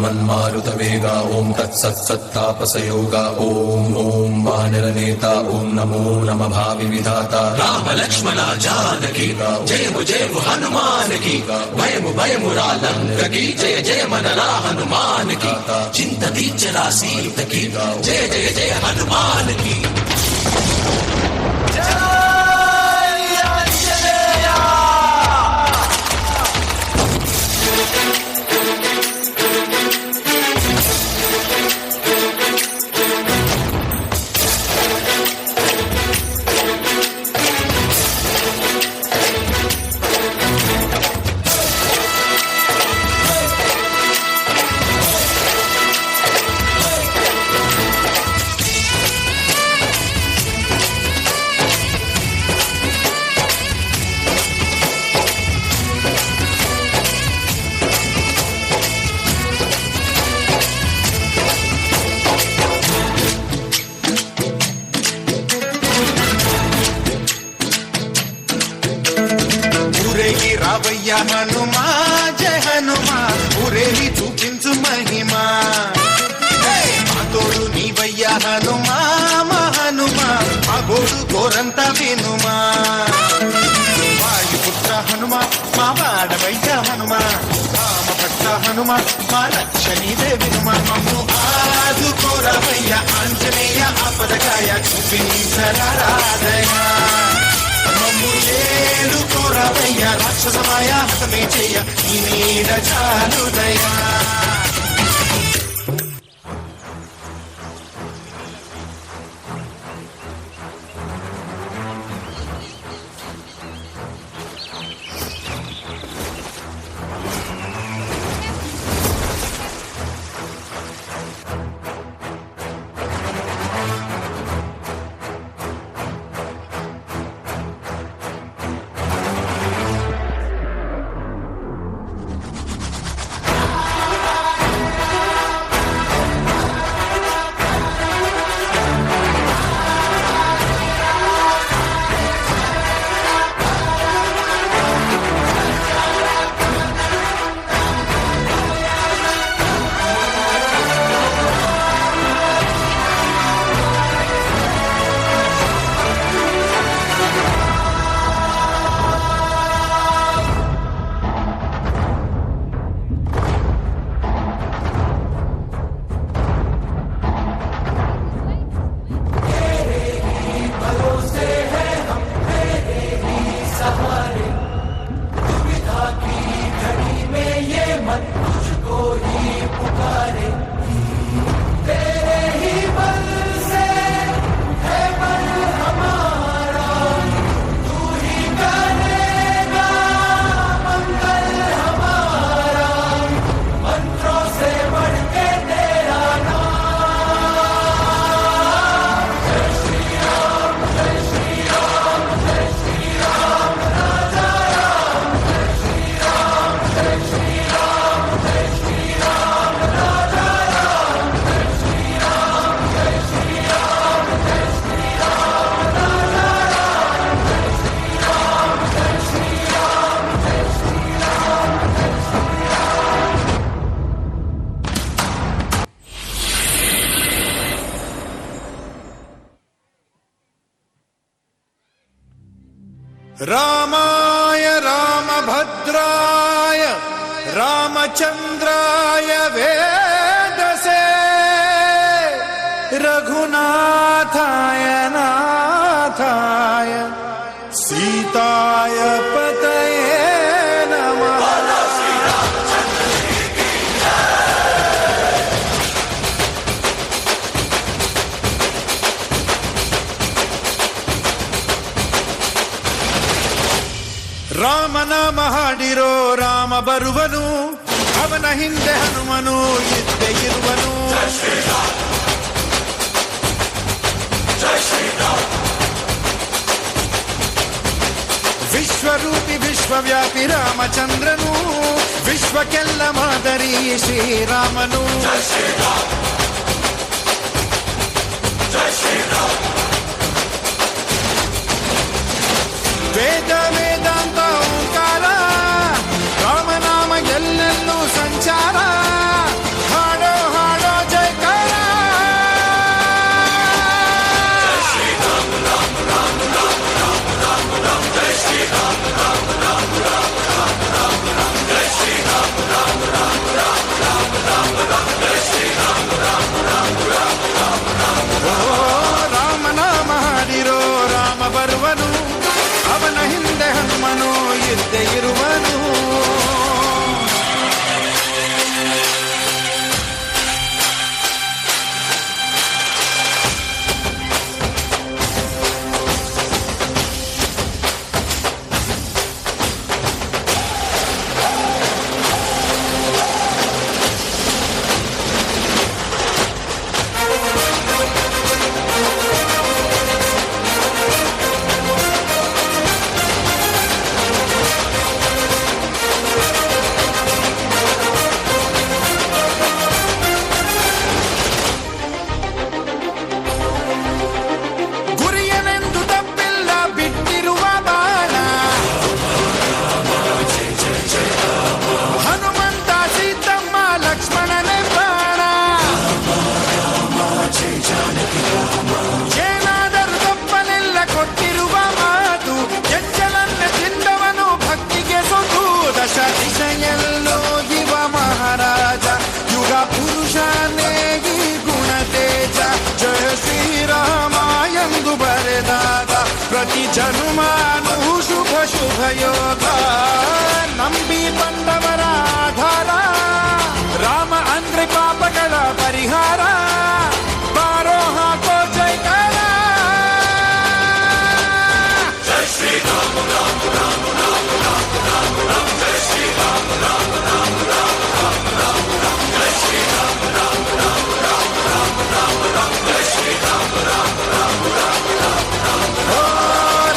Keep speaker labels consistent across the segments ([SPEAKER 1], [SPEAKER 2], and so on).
[SPEAKER 1] मन्मारुतवेगा ओम तत्सत्सत्तापसयोगा ओम ओम वानरनेता ओम नमो नमः भावि विधाता राम लक्ष्मण जानकी जयमु जयमु हनुमान की भयमु भयमु रालंक की जय जय मनरा हनुमान की चिंतती चला सीत की जय जय जय हनुमान की
[SPEAKER 2] రావయ్య హనుమా జయ హనుమా ఊరేగి చూపించు మహిమా మా తోడు నీవయ్య హనుమా మా హనుమా మా గోడు గోరంత వినుమా వాయుపుత్ర హనుమా మా వాడవయ్య హనుమా రామభక్త హనుమా మా లక్ష్మీదే వినుమా మమ్ము ఆదుకోరవయ్య ఆంజనేయ ఆపదకాయ చూపించరాదయ కోరవయ్య రాక్షసమాయ హతమే చెయ్య ఈ నీడ చాలుదయా रामाय रामभद्राय रामचन्द्राय वेदसे रघुनाथाय नाथाय सीताय पतये नमः। ರಾಮ ನಾಮ ಹಾಡಿರೋ ರಾಮ ಬರುವನು, ಅವನ ಹಿಂದೆ ಹನುಮನು ಇದ್ದೇ ಇರುವನು. ವಿಶ್ವರೂಪಿ ವಿಶ್ವವ್ಯಾಪಿ ರಾಮಚಂದ್ರನು, ವಿಶ್ವಕ್ಕೆಲ್ಲ ಮಾದರಿ ಶ್ರೀರಾಮನು. ತಾನೇ ಈ ಗುಣ ತೇಜ ಜಯ ಶ್ರೀರಾಮ ಎಂದು ಬರೆದಾಗ ಪ್ರತಿ ಜನುಮಾನು ಶುಭ ಶುಭ ಯೋಗ ನಂಬಿ ಬಂದವರ ಆಧಾರ ರಾಮ ಅಂದ್ರೆ ಪಾಪಗಳ ಪರಿಹಾರ ಬಾರೋ ಹಾಕೋ ಜೈಕಾರ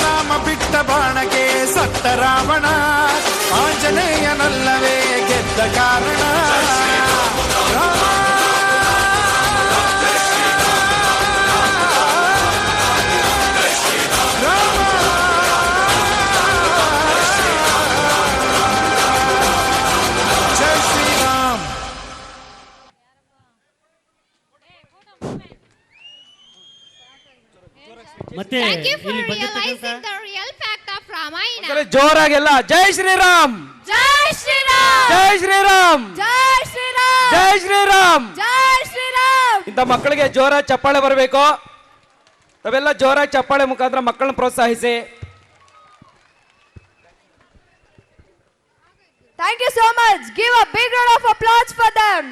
[SPEAKER 2] ರಾಮ ಬಿಟ್ಟ ಬಾಣಕ್ಕೆ ಸತ್ತ ರಾವಣ ಆಂಜನೇಯನಲ್ಲವೇ ಗೆದ್ದ ಕಾರಣ ರಾಮ ಜೈ ಶ್ರೀರಾಮ್.
[SPEAKER 3] ಮತ್ತೆ
[SPEAKER 4] Thank you for
[SPEAKER 3] ಇಲ್ಲಿ
[SPEAKER 4] realizing
[SPEAKER 3] ಬಂದಿರ್ತಕ್ಕಂಥ
[SPEAKER 4] the real fact of Ramayana.
[SPEAKER 5] ಒಂದ್ಸಲ ಜೋರಾಗೆಲ್ಲ ಜೈ ಶ್ರೀರಾಮ್
[SPEAKER 4] Jai Shri Ram!
[SPEAKER 5] ಜೈ ಶ್ರೀರಾಮ್
[SPEAKER 4] Jai Shri Ram!
[SPEAKER 5] ಜೈ ಶ್ರೀರಾಮ್.
[SPEAKER 4] Jai Shri Ram!
[SPEAKER 5] ಇಂಥ ಮಕ್ಕಳಿಗೆ ಜೋರಾಗಿ ಚಪ್ಪಾಳೆ ಬರಬೇಕು. ತಾವೆಲ್ಲ ಜೋರಾಗಿ ಚಪ್ಪಾಳೆ ಮುಖಾಂತರ ಮಕ್ಕಳನ್ನ ಪ್ರೋತ್ಸಾಹಿಸಿ.
[SPEAKER 4] Thank you so much. Give a big round of applause for them.